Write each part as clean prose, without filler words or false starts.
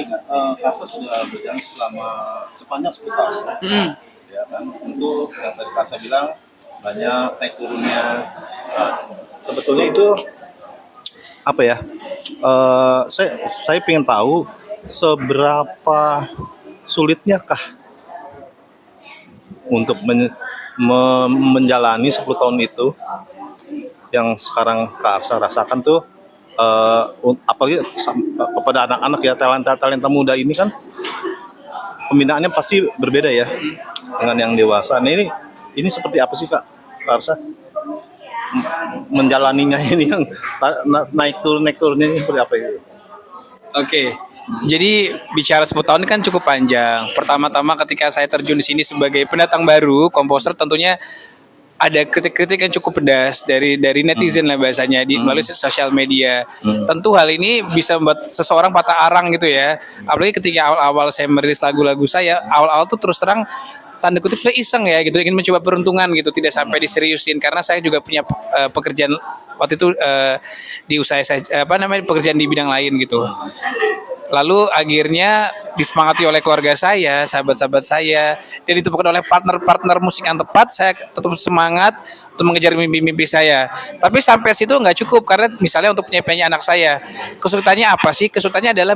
ini kan Kasa sudah berjalan selama sepanjang 10 tahun. Ya kan, untuk yang tadi Kasa bilang banyak naik turunnya. Sebetulnya itu apa ya? Saya ingin tahu seberapa sulitnya kah untuk menjalani 10 tahun itu yang sekarang Kak Arsa rasakan tuh, apalagi kepada anak-anak ya, talenta muda ini kan pembinaannya pasti berbeda ya dengan yang dewasa. Nah ini seperti apa sih Kak Arsa menjalaninya ini, yang naik turunnya ini seperti apa itu? Oke. Jadi bicara 10 tahun ini kan cukup panjang. Pertama-tama ketika saya terjun di sini sebagai pendatang baru, komposer, tentunya ada kritik-kritik yang cukup pedas dari netizen lah bahasanya melalui sosial media. Tentu hal ini bisa membuat seseorang patah arang gitu ya. Apalagi ketika awal-awal saya merilis lagu-lagu saya, awal-awal tuh terus terang tanda kutip saya iseng ya gitu, ingin mencoba peruntungan gitu, tidak sampai diseriusin karena saya juga punya pekerjaan waktu itu di usaha saya pekerjaan di bidang lain gitu. Lalu akhirnya disemangati oleh keluarga saya, sahabat-sahabat saya, dan ditemukan oleh partner-partner musik yang tepat, saya tetap semangat untuk mengejar mimpi-mimpi saya. Tapi sampai situ nggak cukup, karena misalnya untuk penyanyi anak saya, kesulitannya apa sih? Kesulitannya adalah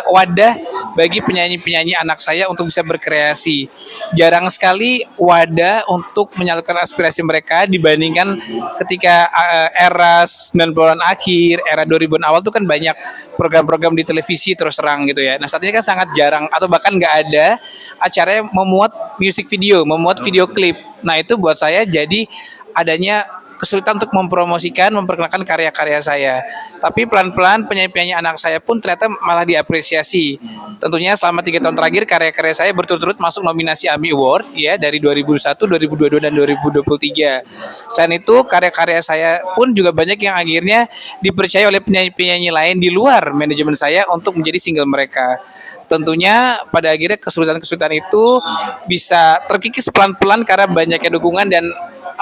wadah bagi penyanyi-penyanyi anak saya untuk bisa berkreasi. Jarang sekali wadah untuk menyalurkan aspirasi mereka dibandingkan ketika era 90-an akhir, era 2000-an awal tuh kan banyak program-program di televisi terus terang gitu ya. Nah saat ini kan sangat jarang atau bahkan nggak ada acara yang memuat music video, memuat video klip. Nah itu buat saya jadi adanya kesulitan untuk mempromosikan, memperkenalkan karya-karya saya. Tapi pelan-pelan penyanyi-penyanyi anak saya pun ternyata malah diapresiasi. Tentunya selama 3 tahun terakhir karya-karya saya berturut-turut masuk nominasi AMI Award ya dari 2001, 2022 dan 2023. Selain itu karya-karya saya pun juga banyak yang akhirnya dipercaya oleh penyanyi-penyanyi lain di luar manajemen saya untuk menjadi single mereka. Tentunya pada akhirnya kesulitan-kesulitan itu bisa terkikis pelan-pelan karena banyaknya dukungan dan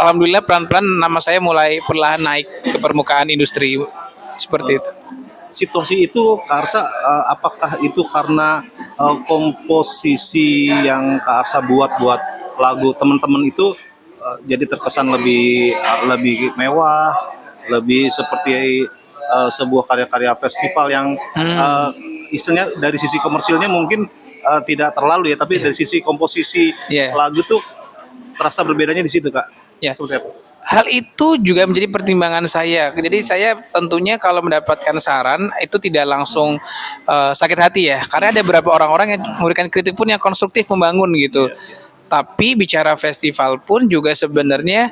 alhamdulillah pelan-pelan nama saya mulai perlahan naik ke permukaan industri seperti itu. Situasi itu Kak Arsa, apakah itu karena komposisi yang Kak Arsa buat lagu teman-teman itu jadi terkesan lebih mewah, lebih seperti sebuah karya-karya festival yang istilahnya dari sisi komersilnya mungkin tidak terlalu ya, tapi dari sisi komposisi lagu tuh terasa berbedanya di situ Kak. Ya. Seperti apa? Hal itu juga menjadi pertimbangan saya. Jadi saya tentunya kalau mendapatkan saran itu tidak langsung sakit hati ya, karena ada beberapa orang-orang yang memberikan kritik pun yang konstruktif, membangun gitu. Tapi bicara festival pun juga sebenarnya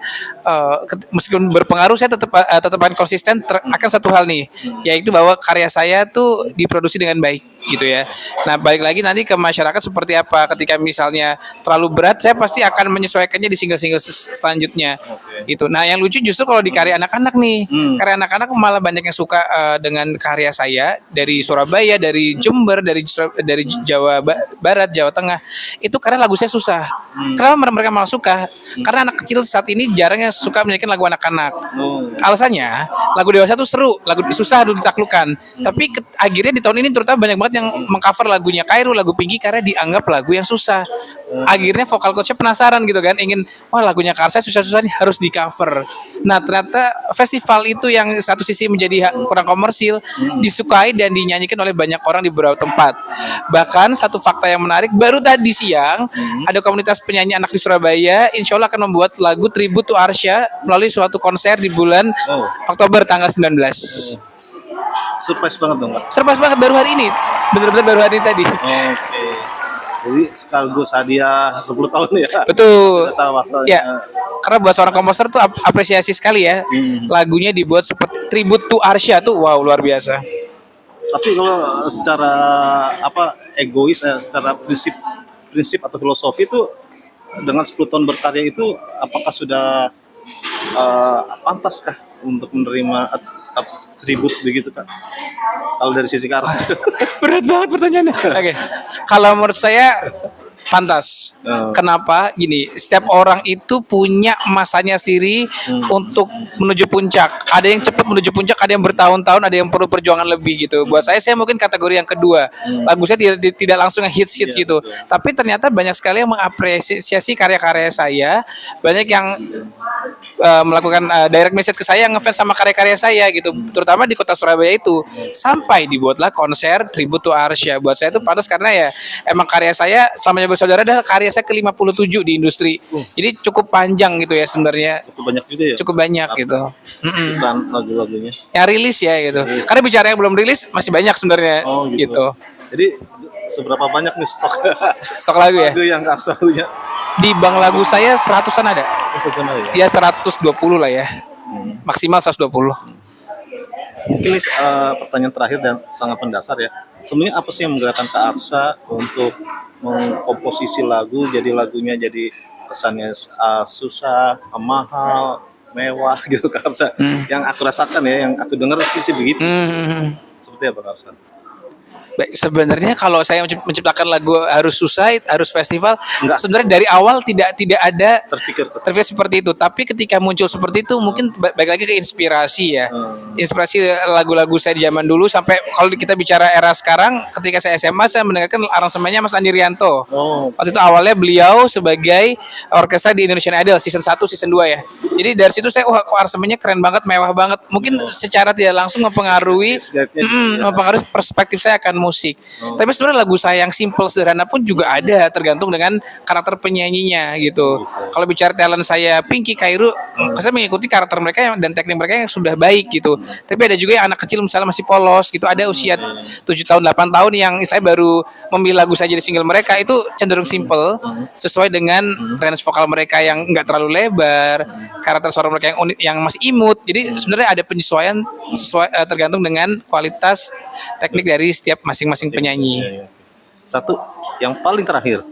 meskipun berpengaruh, saya tetap akan konsisten akan satu hal nih, yaitu bahwa karya saya tuh diproduksi dengan baik gitu ya. Nah balik lagi nanti ke masyarakat seperti apa. Ketika misalnya terlalu berat, saya pasti akan menyesuaikannya di single-single selanjutnya. Itu. Nah yang lucu justru kalau di karya anak-anak nih, karya anak-anak malah banyak yang suka dengan karya saya dari Surabaya, dari Jember, dari Jawa Barat, Jawa Tengah. Itu karena lagu saya susah. Kenapa mereka malah suka? Karena anak kecil saat ini jarang yang suka menyanyikan lagu anak-anak. Alasannya lagu dewasa tuh seru, lagu susah ditaklukkan. Tapi akhirnya di tahun ini terutama banyak banget yang mengcover lagunya Khairul, lagu Pinky karena dianggap lagu yang susah. Akhirnya vokal coachnya penasaran gitu kan, ingin lagunya Karsa susah-susah nih harus di cover. Nah ternyata festival itu yang satu sisi menjadi kurang komersil, disukai dan dinyanyikan oleh banyak orang di beberapa tempat. Bahkan satu fakta yang menarik, baru tadi siang ada komunitas penyanyi anak di Surabaya insya Allah akan membuat lagu tribute to Arsya melalui suatu konser di bulan Oktober tanggal 19. Surprise banget dong Kak. Surprise banget, baru hari ini. Bener-bener baru hari ini tadi. Jadi sekaligus hadiah 10 tahun ya. Betul. Ya. Karena buat seorang komposer tuh apresiasi sekali ya. Lagunya dibuat seperti tribute to Arsya tuh wow luar biasa. Tapi kalau secara egois, secara prinsip atau filosofi itu dengan 10 tahun berkarya itu apakah sudah pantaskah untuk menerima tribut begitu Kak? Kalau dari sisi Kak Arsa. Berat banget pertanyaannya. Oke. Kalau menurut saya Pantas. Oh. Kenapa? Gini, setiap orang itu punya masanya sendiri untuk menuju puncak. Ada yang cepat menuju puncak, ada yang bertahun-tahun, ada yang perlu perjuangan lebih gitu. Buat saya mungkin kategori yang kedua. Lagu saya tidak langsung yang hits Iya, gitu. betul. Tapi ternyata banyak sekali yang mengapresiasi karya-karya saya. Banyak yang melakukan direct message ke saya, ngefans sama karya-karya saya gitu. Terutama di kota Surabaya itu. Sampai dibuatlah konser tribute to Arsya. Buat saya itu pantas karena ya emang karya saya selamanya bersaudara adalah karya saya ke-57 di industri. Jadi cukup panjang gitu ya sebenarnya. Cukup banyak juga ya. Cukup banyak gitu. Bukan lagu-lagunya. Yang rilis ya gitu. Karena bicara yang belum rilis masih banyak sebenarnya Oh gitu. gitu. Jadi seberapa banyak nih stok Stok lagu ya. lagu yang Karsa punya? Di bank lagu saya 100-an ada. Maksudnya ya. Ya 120 lah ya. Maksimal 120. Mungkin ini pertanyaan terakhir dan sangat mendasar ya. Sebenarnya apa sih yang menggerakkan Kak Arsa untuk mengkomposisi lagu jadi lagunya jadi kesannya susah, mahal, mewah gitu Kak Arsa. Yang aku rasakan ya, yang aku dengar sih begitu. Seperti apa Kak Arsa? Baik, sebenarnya kalau saya menciptakan lagu harus susah, harus festival, Enggak. sebenarnya dari awal tidak ada Terpikir terpikir seperti itu. Tapi ketika muncul seperti itu, mungkin balik lagi ke inspirasi ya. Inspirasi lagu-lagu saya di zaman dulu sampai kalau kita bicara era sekarang, ketika saya SMA saya mendengarkan aransemennya Mas Andi Rianto. Oh, Waktu itu awalnya beliau sebagai orkestra di Indonesian Idol season 1, season 2 ya. Jadi dari situ saya kok aransemennya keren banget, mewah banget. Mungkin secara tidak langsung mempengaruhi mempengaruhi perspektif saya akan musik. Tapi sebenarnya lagu saya yang simple sederhana pun juga ada, tergantung dengan karakter penyanyinya gitu. Kalau bicara talent saya Pinky Kairu, saya mengikuti karakter mereka dan teknik mereka yang sudah baik gitu. Tapi ada juga yang anak kecil misalnya masih polos gitu, ada usia 7 tahun 8 tahun yang saya baru memilih lagu saya jadi single mereka, itu cenderung simple sesuai dengan range vokal mereka yang enggak terlalu lebar, karakter suara mereka yang unik, yang masih imut. Jadi sebenarnya ada penyesuaian tergantung dengan kualitas teknik dari setiap masing-masing penyanyi. Iya. Satu, yang paling terakhir,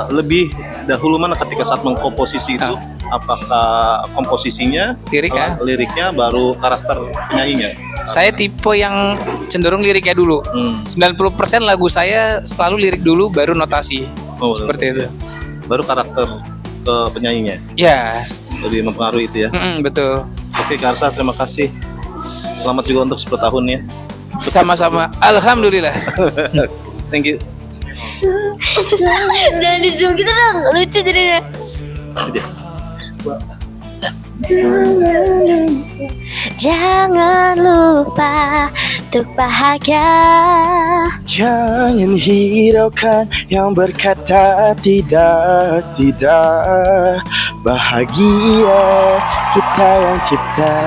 lebih dahulu mana ketika saat mengkomposisi itu, apakah komposisinya, Lirik ya? liriknya, baru karakter penyanyinya? Saya tipe yang cenderung liriknya dulu. 90% lagu saya selalu lirik dulu baru notasi. Oh, Seperti itu. Baru karakter ke penyanyinya, Ya, lebih mempengaruhi itu ya. betul. Oke Kak Arsa, terima kasih. Selamat juga untuk 10 tahun ya. Sama-sama. Alhamdulillah. Thank you. Jangan di zoom gitu dong, lucu jadinya. Jangan lupa untuk bahagia. Jangan hiraukan yang berkata tidak, tidak. Bahagia kita yang cipta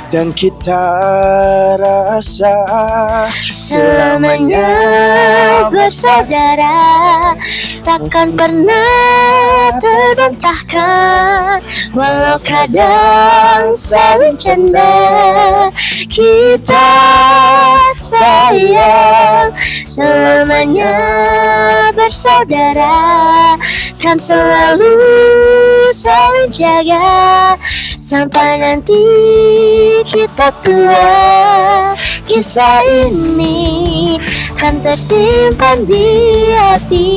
dan kita rasa Selamanya bersaudara, takkan pernah terbantahkan. Walau kadang saling canda, kita sayang. Selamanya bersaudara, kan selalu saling jaga sampai nanti kita tua. Kisah ini kan tersimpan di hati.